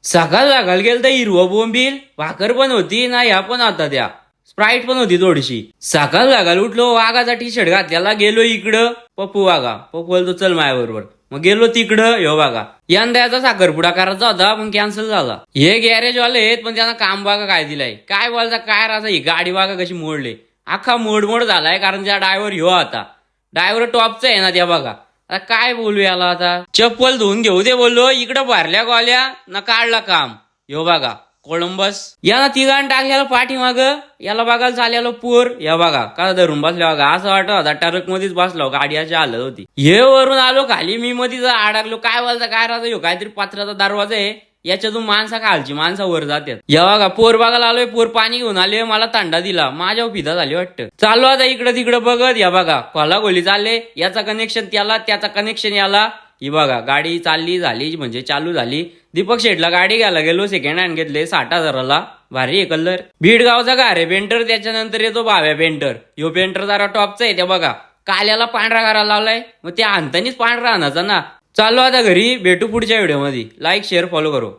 सकाळ सकाळ गेलं तर हिरवं बोंबील भाकर पण होती ना, ह्या पण होता त्या स्प्राईट पण होती थोडीशी. सकाळ सकाळ उठलो, वाघाचा टी शर्ट घातल्याला, गेलो इकडं पप्पू वाघा. पप्पू बोलतो चल माझ्या बरोबर. मग गेलो तिकडं. ह्यो बघा, यंदा याचा साखरपुडा करायचा होता पण कॅन्सल झाला. हे गॅरेज वाले आहेत पण त्यांना काम बघा काय दिलाय. काय बोलता काय राहता, ही गाडी बघा कशी मोडले. अख्खा मोड झालाय कारण त्या ड्रायव्हर ह्यो आता. ड्रायव्हर टॉपचा आहे ना त्या बघा. आता काय बोलू याला, आता चप्पल धुवून घेऊ दे बोललो, इकडं भरल्या गोल्या ना काढला काम. ह्यो बघा कोळंबस, याला तिघांना टाकलेलं पाठीमाग. याला बघायला चाललेलो पूर. या बघा का धरून बसल्या बघा, असं वाटत होता ट्रक मध्येच बसलो, गाडी अशी हालत होती. हे वरून आलो खाली, मी मध्येच अडकलो. काय बोलता काय राहतं, ह्यो काहीतरी पत्र्याचा दरवाजा आहे, याच्यातून माणसा खालची माणसं वर जातात. या बघा पोर बघायला आलोय, पोर पाणी घेऊन आले, मला थंडा दिला, माझ्या फिदा झाली वाटतं. चालू आता इकडं तिकडं बघत. या बघा खोलाखोली चालले, याचा कनेक्शन त्याला, त्याचा कनेक्शन याला. ही बघा गाडी चालली झाली म्हणजे चालू झाली. दीपक शेठला गाडी घ्यायला गेलो, सेकंड हँड घेतले 60,000ला. भारी आहे कलर. बीडगावचा का रे पेंटर, त्याच्यानंतर येतो भाव्या पेंटर. ह्यो पेंटर जरा टॉपचा आहे. त्या बघा काल्याला पांढरा करायला लावलाय, मग त्या अंतानीच पांढरा आणायचा ना. चालू आता घरी, भेटू पुढच्या व्हिडिओ मध्ये. लाईक शेअर फॉलो करू.